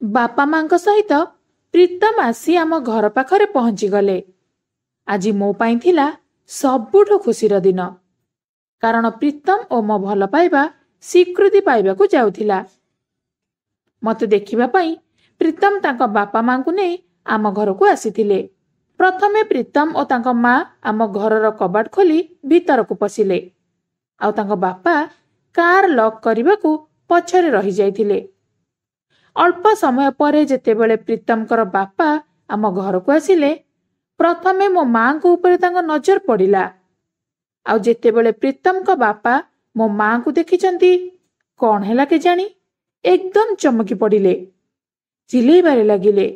बापा मांक सहित प्रीतम आसी आम घर पाखरे पहुंचीगले। आज मो पाई थिला सबुठु खुशीर दिन, कारण प्रीतम ओ मो भल पाइबा स्वीकृति पाइबाकु जाउथिला। मते देखिबा पाई प्रीतम तांको बापा मांकु नै आम घरकु आसीथिले। प्रथमे प्रीतम ओ तांको मां आम घरर कबाट खोली भीतरकु पसिले, आउ तांको बापा कार लॉक करिबाकु पछरे रहि जाइथिले। अल्प समय परे जेतेबेले प्रीतमकर बापा आम घरकु आसिले, प्रथमे मो मां को ऊपर तांको नजर पड़िला। आउ जेतेबेले प्रीतम को बापा मो मां को देखिचंती, कौन हैला केजानी एकदम चमकी पड़िले, चिल्लैबारे लागिले।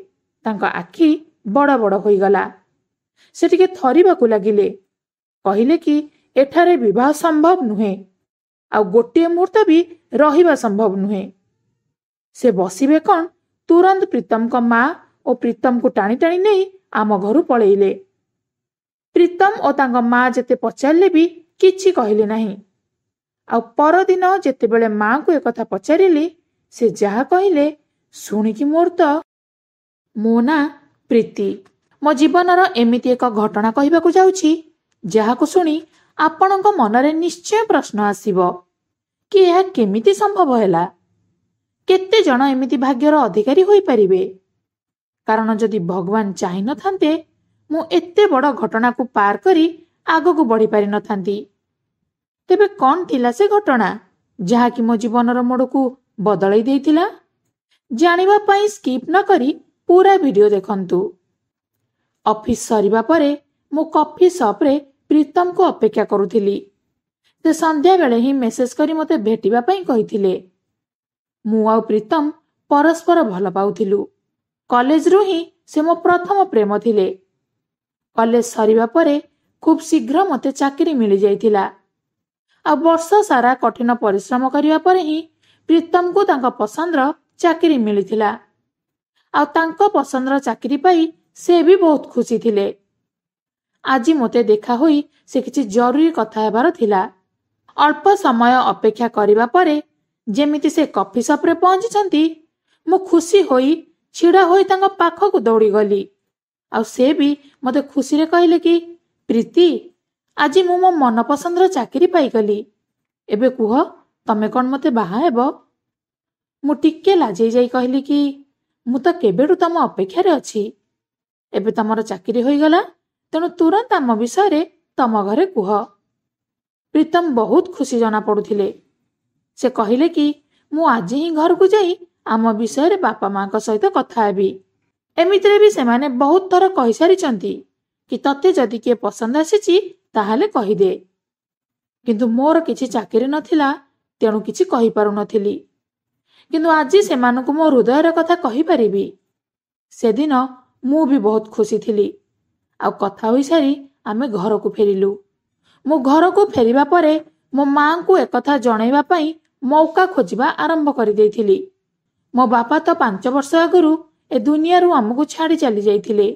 तांको आखि बड़ बड़ होई गला। से टिके थरिबाकु लागिले, कहिले कि एठारे विवाह संभव नुहे, आउ गोटे मुहूर्त भी रहिबा संभव नुहे। से बसिबे कौन, तुरंत प्रीतम को मां ओ प्रीतम को टाणी टाणी नहीं आम घरु पळेइले। प्रीतम ओ तांको मां जेते पचारले भी किछि कहिले नाही। आउ परदिन जेतेबेले मां को एकथा पचारिली, से जहा कहिले शुणिकी मोर तो मो ना प्रीति। मो जीवनर एमिति एक घटना कहिबाकु जाउछि, जहाकु शुणी आपणको मनरे निश्चय प्रश्न आसीबो कि यह केमिति संभव हैला। केते जण एमिति भाग्यर अधिकारी होई परिबे? कारण जदि भगवान चाहि न थान्ते, मु एते बड़ घटना को पार करी आगो को बढ़ी पारि न थांती। तेबे कौन थिला से घटना जहा कि मो जीवनर मोड़ को बदलाई देइथिला? जानिबा पई स्किप न करी पूरा वीडियो देखंतु। ऑफिस सरीबा परे मु कॉफी शॉप रे प्रीतम को अपेक्षा करुथिली। से संध्या बेले ही मेसेज करी मते भेटिबा पई कहिथिले। मु आ प्रीतम परस्पर भल पाउथिलु। कॉलेज रु ही से मो प्रथम प्रेम थिले। कॉलेज सरीबा परे खूब शीघ्र मते चाकरी मिली जाइथिला। आ वर्ष सारा कठिन परिश्रम करिवा परे ही प्रीतम को तांको पसंदर चाकरी मिलिथिला। आ तांको पसंदर चाकरी पाई से भी बहुत खुशी थिले। आज मते देखा होई से किछि जरूरी कथा हेबार थिला। अल्प समय अपेक्षा करिबा परे जेमिति से कॉफी शॉप रे पहुंचीचंती, मु खुशी होई छिड़ा होई तांको पाखकु दौड़ी गली। आ से भी मते खुशी रे कहले कि प्रीति, आज मु मो मन पसंदर चाकरी पाई गली। एबे कुह तमे कोन मते बाहा हेबो? मु टिके लाजै जाई कहली कि मु तो केबेडु तम अपेक्षा रे अछि। एबे तमर चाकरी होई गला, तेणु तुरंत आम विषय रे तम घरे कुह। प्रीतम बहुत खुशी जना पड़ुथिले। से कहिले कि मु आज ही घर को जाई आम विषय रे बापा मां को सहित कथा हेबी। एमितिरे भी सेमाने बहुत थर कहि सारिचंती कि तते जदि के पसंद आसीची ताहाले कहि दे। किंतु मोर किछि चाकरी नथिला, तेणु किछि कहि पारु नथिली। किंतु आज सेमानकु मो हृदयर कथा कहि परिबी। सेदिन मु भी बहुत खुशी थिली। आ कथा होई सारी आमे घर को फेरिलु। मो घर को फेरिबा परे मो मां को एकथा जणैबा पई मौका खोजिबा आरंभ करि देइथिली। मो बापा तो 5 वर्ष आगरु ए दुनिया रु हमकु छाड़ी चली जाइथिले।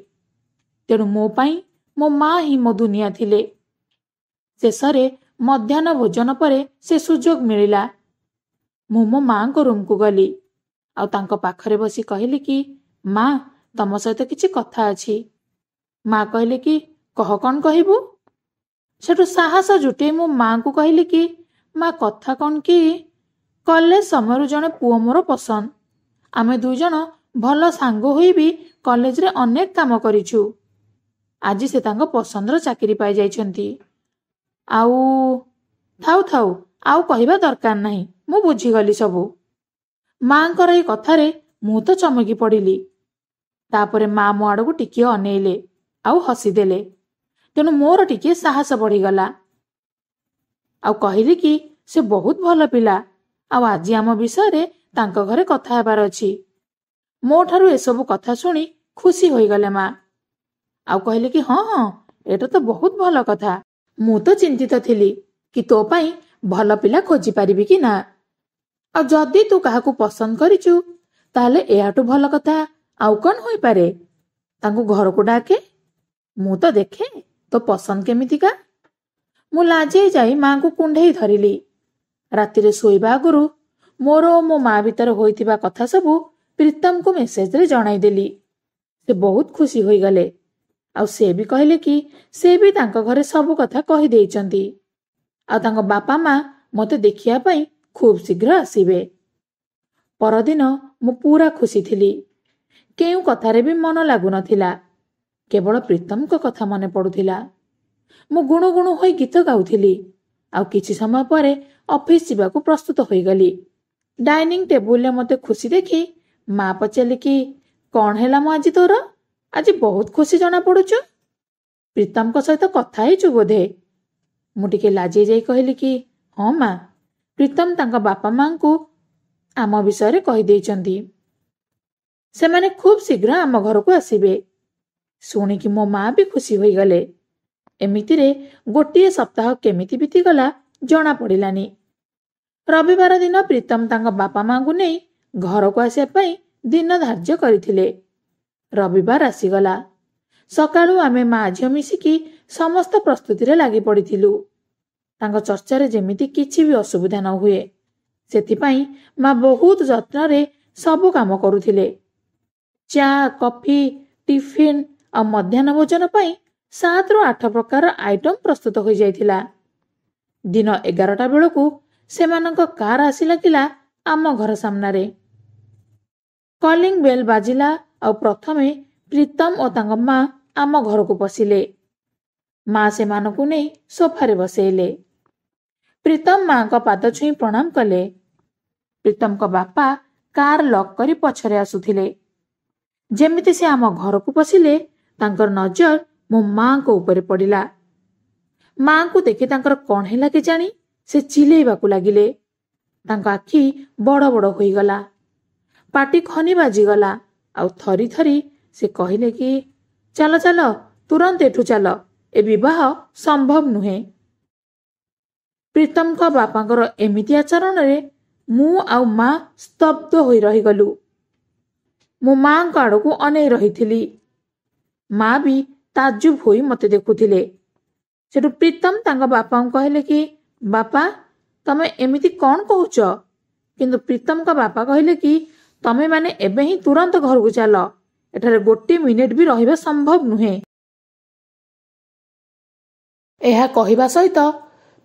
तेणु मो पई मो मां ही मो दुनिया थिले। शेषरे मध्याह्न भोजन परे से सुजोग मिलिला। मु मो मां को रूम को गली। आ तांको पाखरे बसी कहली कि मां, तम सहित किछि कथा अछि। मां कहले कि कह कौन कहबू। सेठु साहस जुटे मो मां को कहली कि मां कथा कौन कि कॉलेज समय जने पुओ मोर पसंद। आमे दुई जन भल सांग होई भी कॉलेज रे अनेक काम करिछु। आज से तांको पसंदर चाकरी पाई जाइछंती। आउ थाउ थाउ आउ कहिबा दरकार नाही, मु बुझी गली सबु। मां कर ए कथारे मु तो चमकी पड़िली। तापरे मां मो आड़ू टिके अनेइले आउ हसी देले। तेणु मोर टिके साहस बढ़ी गला। आउ कहली कि से बहुत भल पिला। आउ आज आम विषय रे तांको घरे कथा हेबार अछि। मो ठारू ए सब कथा सुनी खुशी होई गले मां। आउ कहले कि हाँ हाँ, एटा तो बहुत भल कथा। मु तो चिंतित थिली कि तो पाई भल पिला खोजी पारिबी कि ना। आ जदि तू काहाकू पसंद करिचु, ताले एहाटू भल कथा आउ कौन होई पारे। तांकू घर को डाके, मु तो देखे तो पसंद केमितिका। मु लाजे जाई मां को कुंढेई धरिली। रातिरे सोइबा आगुरु मोर मो मां भीतर होइतिबा कथा सबु ପ୍ରୀତମକୁ ମେସେଜରେ ଜଣାଇଦେଲି। ସେ ବହୁତ ଖୁସି ହୋଇଗଲେ। ଆଉ ସେ ବି କହିଲେ କି ସେ ବି ତାଙ୍କ ଘରେ ସବୁ କଥା କହିଦେଇଛନ୍ତି ଆଉ ତାଙ୍କ ବାପା ମା ମୋତେ ଦେଖିବା ପାଇଁ ଖୁବ୍ ଶୀଘ୍ର ଆସିବେ। ପରଦିନ ମୁଁ ପୁରା ଖୁସି ଥିଲି। କେଉଁ କଥାରେ ବି ମନ ଲାଗୁନଥିଲା। କେବଳ ପ୍ରୀତମଙ୍କ କଥା ମନେ ପଡୁଥିଲା। ମୁଁ ଗୁଣୁ ଗୁଣୁ ହୋଇ ଗୀତ ଗାଉଥିଲି। ଆଉ କିଛି ସମୟ ପରେ ଅଫିସ ଯିବାକୁ ପ୍ରସ୍ତୁତ ହୋଇଗଲି। ଡାଇନିଂ ଟେବୁଲରେ ମୋତେ ଖୁସି ଦେଖି ମା ପଚାରିଲେ କି କ'ଣ ହେଲା ମୁଁ ଆଜି ତୋର? ଆଜି ବହୁତ ଖୁସି ଜଣାପଡ଼ୁଛୁ। ପ୍ରୀତମଙ୍କ ସହିତ କଥା ହେଇଛୁ ବୋଧେ? ମୁଁ ଟିକେ ଲାଜେଇ ଯାଇ କହିଲି କି ହଁ ମା, ପ୍ରୀତମ ତାଙ୍କ ବାପା ମାଙ୍କୁ ଆମ ବିଷୟରେ କହିଦେଇଛନ୍ତି। ସେମାନେ ଖୁବ୍ ଶୀଘ୍ର ଆମ ଘରକୁ ଆସିବେ। ଶୁଣିକି ମୋ ମା ବି ଖୁସି ହୋଇଗଲେ। ଏମିତିରେ ଗୋଟିଏ ସପ୍ତାହ କେମିତି ବିତିଗଲା ଜଣା ପଡ଼ିଲାନି। ରବିବାର ଦିନ ପ୍ରୀତମ ତାଙ୍କ ବାପା ମାଙ୍କୁ ନେଇ ଘରକୁ ଆସିବା ପାଇଁ ଦିନ ଧାର୍ଯ୍ୟ କରିଥିଲେ। ରବିବାର ଆସିଗଲା। ସକାଳୁ ଆମେ ମା ଝିଅ ମିଶିକି ସମସ୍ତ ପ୍ରସ୍ତୁତିରେ ଲାଗି ପଡ଼ିଥିଲୁ। ତାଙ୍କ ଚର୍ଚ୍ଚାରେ ଯେମିତି କିଛି ବି ଅସୁବିଧା ନ ହୁଏ ସେଥିପାଇଁ ମା ବହୁତ ଯତ୍ନରେ ସବୁ କାମ କରୁଥିଲେ। ଚା, କଫି, ଟିଫିନ ଆଉ ମଧ୍ୟାହ୍ନ ଭୋଜନ ପାଇଁ 7ରୁ 8 ପ୍ରକାର ଆଇଟମ ପ୍ରସ୍ତୁତ ହୋଇଯାଇଥିଲା। ଦିନ 11ଟା ବେଳକୁ ସେମାନଙ୍କ କାର ଆସି ଲାଗିଲା ଆମ ଘର ସାମ୍ନାରେ। କଲିଂ ବେଲ୍ ବାଜିଲା ଆଉ ପ୍ରଥମେ ପ୍ରୀତମ ଓ ତାଙ୍କ ମା ଆମ ଘରକୁ ପଶିଲେ। ମା ସେମାନଙ୍କୁ ନେଇ ସୋଫାରେ ବସେଇଲେ। ପ୍ରୀତମ ମାଙ୍କ ପାଦ ଛୁଇଁ ପ୍ରଣାମ କଲେ। ପ୍ରୀତମଙ୍କ ବାପା କାର ଲକ୍ କରି ପଛରେ ଆସୁଥିଲେ। ଯେମିତି ସେ ଆମ ଘରକୁ ପଶିଲେ ତାଙ୍କର ନଜର ମୋ ମାଙ୍କ ଉପରେ ପଡ଼ିଲା। ମାଙ୍କୁ ଦେଖି ତାଙ୍କର କ'ଣ ହେଲା କେଜାଣି ସେ ଚିଲେଇବାକୁ ଲାଗିଲେ। ତାଙ୍କ ଆଖି ବଡ଼ ବଡ଼ ହୋଇଗଲା। ପାଟି ଖନି ବାଜିଗଲା ଆଉ ଥରି ଥରି ସେ କହିଲେ କି ଚାଲ ଚାଲ, ତୁରନ୍ତ ଏଠୁ ଚାଲ, ଏ ବିବାହ ସମ୍ଭବ ନୁହେଁ। ପ୍ରୀତମଙ୍କ ବାପାଙ୍କର ଏମିତି ଆଚରଣରେ ମୁଁ ଆଉ ମା ସ୍ତବ୍ଧ ହୋଇ ରହିଗଲୁ। ମୁଁ ମାଙ୍କ ଆଡ଼କୁ ଅନେଇ ରହିଥିଲି। ମା ବି ତାଜୁବ ହୋଇ ମୋତେ ଦେଖୁଥିଲେ। ସେଠୁ ପ୍ରୀତମ ତାଙ୍କ ବାପାଙ୍କୁ କହିଲେ କି ବାପା, ତମେ ଏମିତି କ'ଣ କହୁଛ? କିନ୍ତୁ ପ୍ରୀତମଙ୍କ ବାପା କହିଲେ କି ତମେ ମାନେ ଏବେ ହିଁ ତୁରନ୍ତ ଘରକୁ ଚାଲ। ଏଠାରେ ଗୋଟିଏ ମିନିଟ ବି ରହିବା ସମ୍ଭବ ନୁହେଁ। ଏହା କହିବା ସହିତ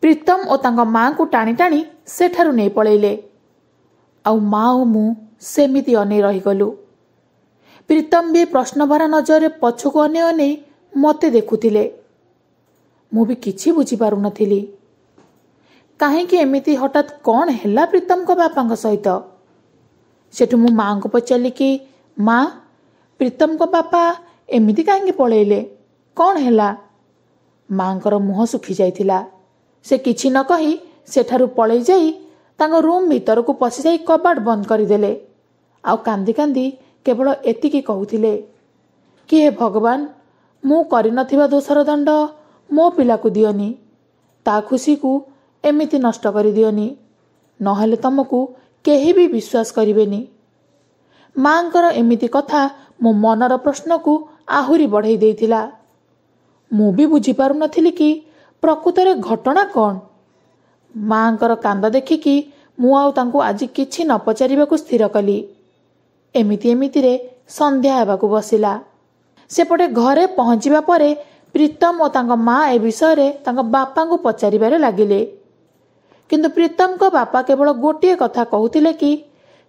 ପ୍ରୀତମ ଓ ତାଙ୍କ ମାଙ୍କୁ ଟାଣି ଟାଣି ସେଠାରୁ ନେଇ ପଳେଇଲେ। ଆଉ ମା ଓ ମୁଁ ସେମିତି ଅନେଇ ରହିଗଲୁ। ପ୍ରୀତମ ବି ପ୍ରଶ୍ନଭରା ନଜରରେ ପଛକୁ ଅନେଇ ଅନେଇ ମୋତେ ଦେଖୁଥିଲେ। ମୁଁ ବି କିଛି ବୁଝିପାରୁନଥିଲି। କାହିଁକି ଏମିତି ହଠାତ୍ କ'ଣ ହେଲା ପ୍ରୀତମଙ୍କ ବାପାଙ୍କ ସହିତ? ସେଠୁ ମୁଁ ମାଙ୍କୁ ପଚାରିଲି କି ମା, ପ୍ରୀତମଙ୍କ ବାପା ଏମିତି କାହିଁକି ପଳେଇଲେ? କ'ଣ ହେଲା? ମାଙ୍କର ମୁହଁ ଶୁଖି ଯାଇଥିଲା। ସେ କିଛି ନ କହି ସେଠାରୁ ପଳେଇ ଯାଇ ତାଙ୍କ ରୁମ୍ ଭିତରକୁ ପଶିଯାଇ କବାଟ ବନ୍ଦ କରିଦେଲେ। ଆଉ କାନ୍ଦି କାନ୍ଦି କେବଳ ଏତିକି କହୁଥିଲେ କି ହେ ଭଗବାନ, ମୁଁ କରିନଥିବା ଦୋଷର ଦଣ୍ଡ ମୋ ପିଲାକୁ ଦିଅନି। ତା ଖୁସିକୁ ଏମିତି ନଷ୍ଟ କରିଦିଅନି, ନହେଲେ ତମକୁ କେହି ବି ବିଶ୍ୱାସ କରିବେନି। ମାଙ୍କର ଏମିତି କଥା ମୋ ମନର ପ୍ରଶ୍ନକୁ ଆହୁରି ବଢ଼େଇ ଦେଇଥିଲା। ମୁଁ ବି ବୁଝିପାରୁନଥିଲି କି ପ୍ରକୃତରେ ଘଟଣା କ'ଣ। ମାଙ୍କର କାନ୍ଦ ଦେଖିକି ମୁଁ ଆଉ ତାଙ୍କୁ ଆଜି କିଛି ନ ପଚାରିବାକୁ ସ୍ଥିର କଲି। ଏମିତିରେ ସନ୍ଧ୍ୟା ହେବାକୁ ବସିଲା। ସେପଟେ ଘରେ ପହଞ୍ଚିବା ପରେ ପ୍ରୀତମ ଓ ତାଙ୍କ ମା ଏ ବିଷୟରେ ତାଙ୍କ ବାପାଙ୍କୁ ପଚାରିବାରେ ଲାଗିଲେ। କିନ୍ତୁ ପ୍ରୀତମଙ୍କ ବାପା କେବଳ ଗୋଟିଏ କଥା କହୁଥିଲେ କି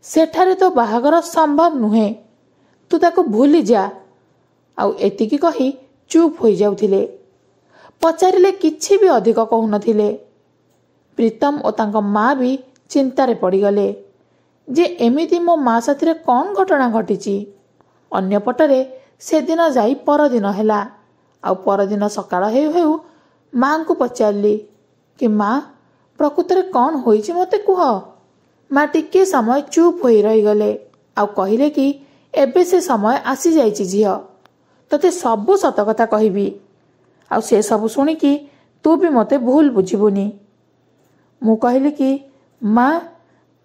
ସେଠାରେ ତ ବାହାଘର ସମ୍ଭବ ନୁହେଁ, ତୁ ତାକୁ ଭୁଲି ଯା। ଆଉ ଏତିକି କହି ଚୁପ୍ ହୋଇଯାଉଥିଲେ। ପଚାରିଲେ କିଛି ବି ଅଧିକ କହୁନଥିଲେ। ପ୍ରୀତମ ଓ ତାଙ୍କ ମା ବି ଚିନ୍ତାରେ ପଡ଼ିଗଲେ ଯେ ଏମିତି ମୋ ମା ସାଥିରେ କ'ଣ ଘଟଣା ଘଟିଛି। ଅନ୍ୟପଟରେ ସେଦିନ ଯାଇ ପରଦିନ ହେଲା। ଆଉ ପରଦିନ ସକାଳ ହେଉ ହେଉ ମାଙ୍କୁ ପଚାରିଲି କି ମା, ପ୍ରକୃତରେ କ'ଣ ହୋଇଛି ମୋତେ କୁହ। ମା ଟିକିଏ ସମୟ ଚୁପ୍ ହୋଇ ରହିଗଲେ ଆଉ କହିଲେ କି ଏବେ ସେ ସମୟ ଆସିଯାଇଛି ଝିଅ, ତୋତେ ସବୁ ସତ କଥା କହିବି। ଆଉ ସେ ସବୁ ଶୁଣିକି ତୁ ବି ମୋତେ ଭୁଲ ବୁଝିବୁନି। ମୁଁ କହିଲି କି ମା,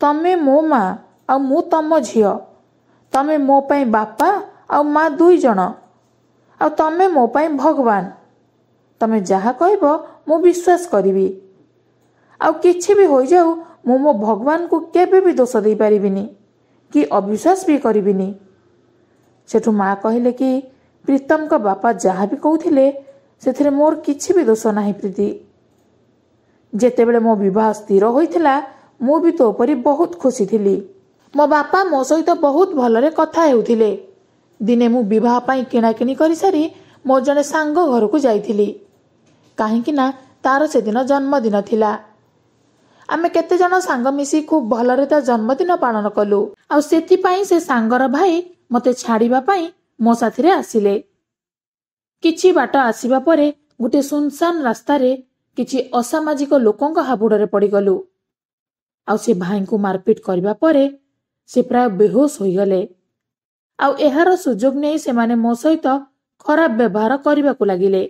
ତମେ ମୋ ମା ଆଉ ମୁଁ ତମ ଝିଅ। ତମେ ମୋ ପାଇଁ ବାପା ଆଉ ମା 2 ଜଣ। ଆଉ ତମେ ମୋ ପାଇଁ ଭଗବାନ। ତମେ ଯାହା କହିବ ମୁଁ ବିଶ୍ୱାସ କରିବି। ଆଉ କିଛି ବି ହୋଇଯାଉ ମୁଁ ମୋ ଭଗବାନଙ୍କୁ କେବେ ବି ଦୋଷ ଦେଇପାରିବିନି। कि अविश्वास भी करिबिनी। सेठु माँ कहले कि प्रीतम का बापा जहाँ भी कहूथिले सेथिरे मोर किछि भी दोष नाही प्रीति। जेतेबेले मो विवाह स्थिर होइथिला मु भी तो परी बहुत खुशी थिली। मो बापा मो सहित बहुत भलरे कथा हेउथिले। दिने मु विवाह पाई किणाकिणी करि सारी मो जने सांग घर को जाइथिली काहेकि ना तार से दिन जन्मदिन थिला। आमे केते जन सांग मिसी खूब भलरे ता जन्मदिन पालन कलु। आ सेथि पाई से सांगर भाई मते छाड़िबा पाई मो साथिरे आसिले। किछि बाट आसीबा परे गुटे सुनसान रास्तारे किछि असामाजिक लोकंक हाबुडरे पड़ीगलु। आउ से भाई को मारपीट करबा परे से प्राय बेहोश होइगले। आउ एहार सुजोग नै से माने मो सहित खराब व्यवहार करबा को लागिले।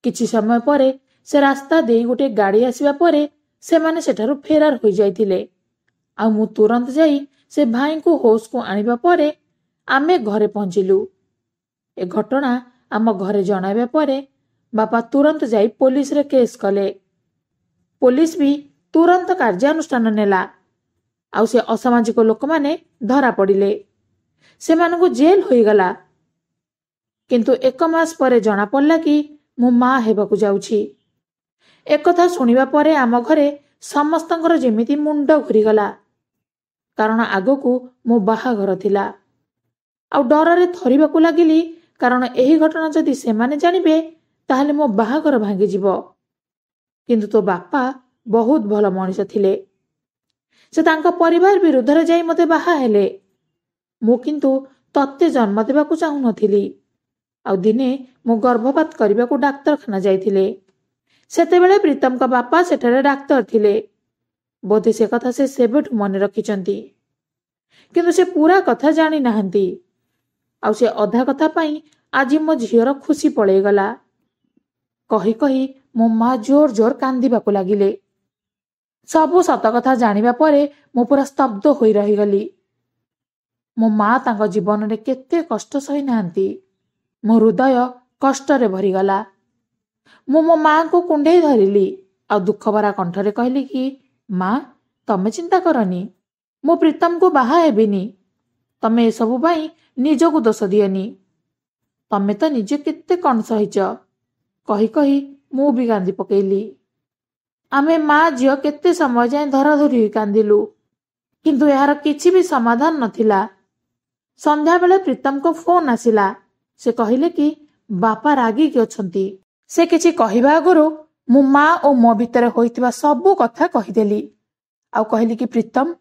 किछि समय परे से रास्ता देई गुटे गाड़ी आसीबा परे से माने सेठारु फेरार होई जाइथिले। आउ मु तुरंत जाई से भाई को होश को आनिबा परे आमे घरे पहुंचिलु। ए घटना आम घरे जणाइबा परे बापा तुरंत जाई पुलिस रे केस कले। पुलिस भी तुरंत कार्यानुष्ठान नेला। आउ से असामाजिक लोक माने धरा पड़िले। से मानकु जेल होई गला। किंतु एक मास परे जना पड़ला कि मु माँ हेबाकु जाउछि। एकथा सुनिबा परे आम घरे समस्तंकर जेमिति मुंड घुरी गला। कारण आगकू मो बाहाघर थिला। आउ डररे थरिबाकू लागिली कारण एही घटना जदि सेमाने जानिबे ताहले मो बाहाघर भांगी जिवो। किंतु तो बापा बहुत भल मनिष थिले। से तांका परिवार विरुद्धरे जाई मते बाहा हेले। मु किंतु तत्ते जन्म देबाकू चाहू नथिली। आउ दिने मु गर्भपात करबाकू डाक्तरखाना जाइथिले। सेतेबेले प्रीतम का बापा सेठारे डाक्तर थिले। बोधे से कथा से सेबेठु मने रखिचंती। किंतु से पूरा कथा जानी नाहंती। आउ से अधा कथा पाई आजी मो झियर खुशी पळेई गला। कही कही मो माँ जोर जोर कांदिबाकू लागिले। सबु सत कथा जानिबा परे मो पूरा स्तब्ध होई रही गली। मो माँ तांको जीवन रे केते कष्ट सही नाहंती। मो हृदय कष्ट रे भरी गला। मो माँ को कुंडेई धरिली आ दुख भरा कंठरे कहली कि माँ तमे चिंता करनी। मो प्रीतम को बाहा हेबिनी। तमे ए सबु पाई निजकू दोष दियनी। तमे तो निजे केते कण सहिच। कही कही मु भी कांदी पकेइली। आमे माँ झियो केते समय जाए धराधरी कांदिलु। किंतु यार किछि भी समाधान नथिला। संध्या बेले प्रीतम को फोन आसिला। से कहिले कि बापा रागी कि अछंती। से किछि कहिबा आगुरु मु माँ ओ मो भितरे होइतिबा सबु कथा कहिदेली। आउ कहली कि प्रीतम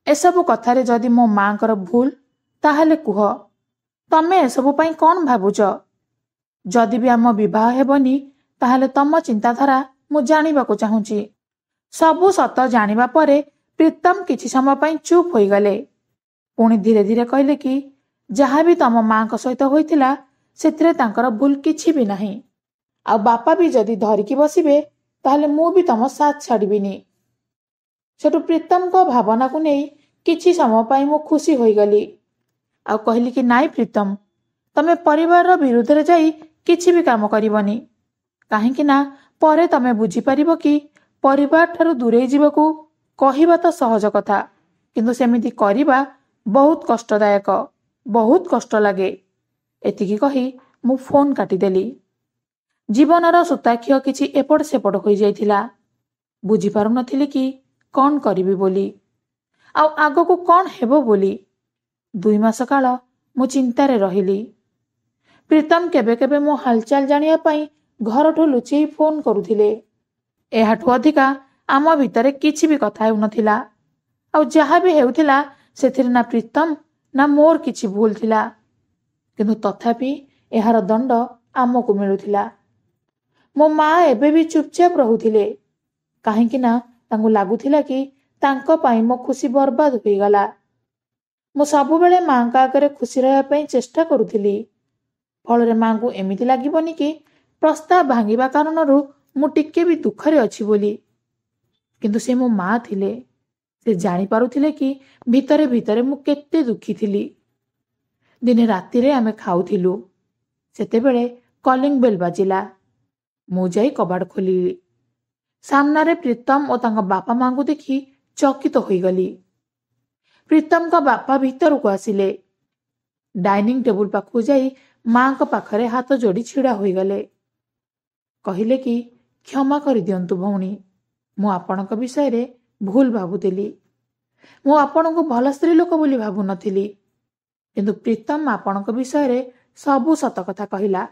एसबु कथारे जदि मो माँकर भूल ताहले कुह। तमे एसबु पाई कौन भाबुच। जदि भी आम विवाह हेबनी ताहले तम चिंताधारा मु जानिबाकू चाहूची। सबु सत जानिबा परे प्रीतम किछि समय पाई चुप होई गले। पुणी धीरे धीरे कहले कि जहाँ भी तम माँ को सहित होइतिला सेथिरे तांकर भूल किछि भी नाही। आ बापा भी जदि धरिकी बसिबे ताहले मु भी तम साथ छाड़िबिनी। सेठु प्रीतम को भावना को नहीं किछि समय पाई मु खुशी होई गली। आ कहली कि नाई प्रीतम तमे परिवार रो विरुद्ध रे जाई किछि भी काम करिवनी। काहेकि ना परे तमे बुझी परिबो कि परिवार ठारू दूरे जीवकू कहिबा तो सहज कथा किंतु सेमिति करिबा बहुत कष्टदायक। बहुत कष्ट लागे। एतिकी कही मु फोन काटिदेली। जीवनर सुताक्षी किछि एपट सेपट होई जाइथिला। बुझी पारु नथिली कि कौन करिबी बोली आउ आगकू कौन हेबो बोली। 2 मास काल मु चिंतारे रहिली। प्रीतम केबे केबे मो हालचाल जानिया पाई घरठू लुचेई फोन करुथिले। एहाठू अधिका आम भितरे किछि भी कथा हेउ नथिला। आउ जहा भी हेउथिला सेथिरे ना प्रीतम ना मोर किछि भूल थिला। किंतु तथापि एहार दंड आमको मिलुथिला। मो माँ एबे भी चुपचाप रहुथिले काहेकि ना तांको लागुथिला कि तांको पाई मो खुशी बर्बाद होई गला। मो सबु बेले माँ का आगे खुशी रहया पाई चेष्टा करुथिली। फलरे माँ को एमिति लागिबनी कि प्रस्ताव भांगिबा कारणरू मु टिके भी दुखरे अछि बोली। किंतु से मो माँ थिले। से जानी पारुथिले कि भितरे भितरे मु केते दुखी थिली। दिने राति रे आमे खाउथिलु। सेतेबेले कलिंग बेल बाजिला। मु जाई कबाड़ खोलिली। सामनारे प्रीतम और तांका बापा माँ को देखी चकित होई गली। प्रीतम का बापा भीतर को आसिले। डाइनिंग टेबुल पाखु जाई माँ को पाखरे हाथ जोड़ी छिड़ा होई गले। कहिले कि क्षमा कर दियंतु भौणी, मु आपणक विषय रे भूल भाबुतिली। मु आपणको भल स्त्री लोक बोली भाबु नथिली, किंतु प्रीतम आपणक विषय रे सबु सत कथा कहिला।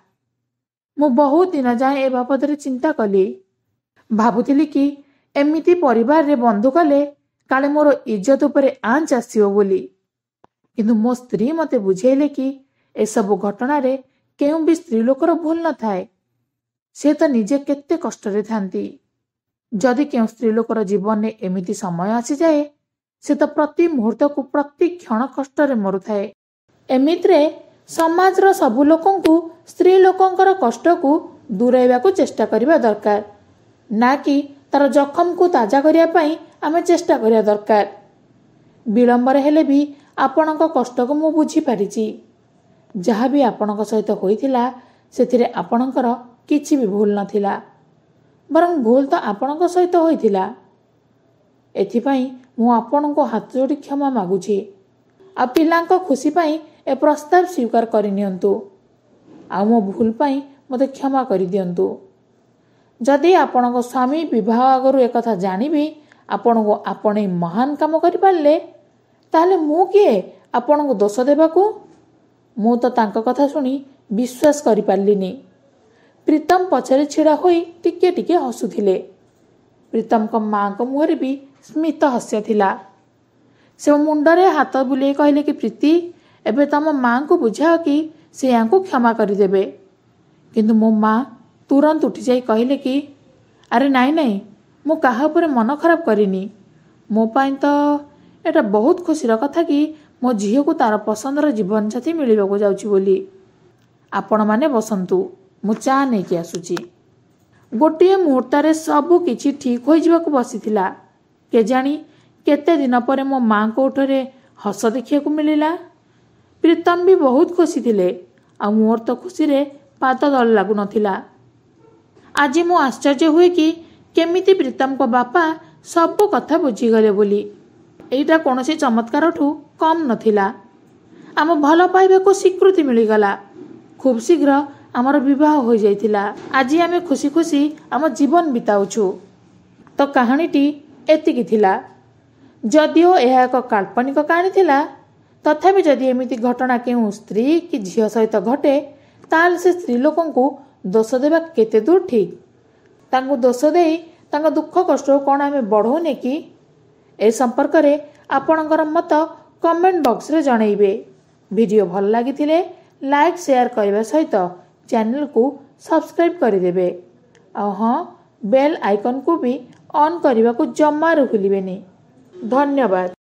मु बहुत दिन जाए ए बाबद रे चिंता कली। भाबुतिली कि एमिति परिवार रे बंधु कले काले मोर इज्जत उपरे आंच आसियो बोली, किंतु मो स्त्री मते बुझेइले कि ए सब घटना रे केउ भी स्त्री लोकर भूल न थाए। से तो निजे केते कष्ट रे थांती। जदि केउ स्त्री लोकर जीवन में एमिति समय आसी जाए, से तो प्रति मुहूर्त को प्रति क्षण कष्ट रे मरु थाए। एमित्रे समाज रो सबु लोकन को स्त्री लोकंकर कष्ट को दूरेवा को चेष्टा करिबा दरकार, ना कि तार जखम को ताजा करिया पई आमे चेष्टा करिया दरकार। विलंबर हेले भी आपणक कष्ट को मु बुझी पारिची। जहा भी आपणक सहित होइथिला सेथिरे आपणकर किछि भी भूल नथिला, बरं भूल तो आपणक सहित होइथिला। एथिपाई मु आपणको हाथ जोड़ी क्षमा मागुछि। आ पिलांक खुशी पाई ए प्रस्ताव स्वीकार करिनियंतु। आ मो भूल पाई मते क्षमा करि दियंतु। जदि आपणको स्वामी विवाह आगरु एक कथा जानिबी आपणको आपणे महान काम करि पारले, ताले मु किए आपणको दोष देबाकू? मु तो तांक कथा सुनी विश्वास करि पारलिनी। प्रीतम पछरे छिड़ा होई टिके टिके हसुथिले। प्रीतम को माँ को मुहरे भी स्मित हास्य थिला। से मुंडरे हाथ बुले कहले कि प्रीति, एबे तम माँ को बुझाओ कि से यांको क्षमा करिदेबे। किंतु मो माँ तुरंत उठी जाई कहले कि अरे नाई नाई, मु काहा उपरे मन खराब करिनी। मो पाई तो एटा बहुत खुशीर कथा कि मो झील को तार पसंदर जीवन साथी मिलिबाकू जाउची बोली। आपण माने बसंतु, मु चा नहीं कि आसुची। गोटे मुहूर्त सबु किछि ठीक हो जिबाकू बसिथिला। केजाणी केते दिन पर मो माँ को उठरे हस देखिया को मिलिला। प्रीतम भी बहुत खुशी थिले। आ मोर तो खुशी रे पात दल लागु नथिला। आज मु आश्चर्य हुए कि केमिति प्रीतम को बापा सब कथा बुझीगले बोली। एइटा कोनोसी चमत्कार ठू कम नथिला। आम भल पाइबा को स्वीकृति मिलिगला। खूब शीघ्र आमर विवाह हो जाइथिला। आज आमे खुशी खुशी आम जीवन बिताउछु। तो कहानीटी एतिकी थिला। जदिओ यह एक काल्पनिक कहानी थिला, तथापि जदि एमिति घटना केउ स्त्री कि झील सहित घटे, ताल से स्त्री लोकन को दोष देबा केते दूर ठीक? तांको दोष देई तांको दुख कष्ट कोन आमे बढ़ौने कि? ए संपर्क रे आपणकर मत कमेंट बॉक्स रे जणैबे। वीडियो भल लागिथिले लाइक शेयर करबा सहित चैनल को सब्सक्राइब करिदेबे। आ हां, बेल आइकन को भी ऑन करबा को जम्मा भूलिबेनी। धन्यवाद।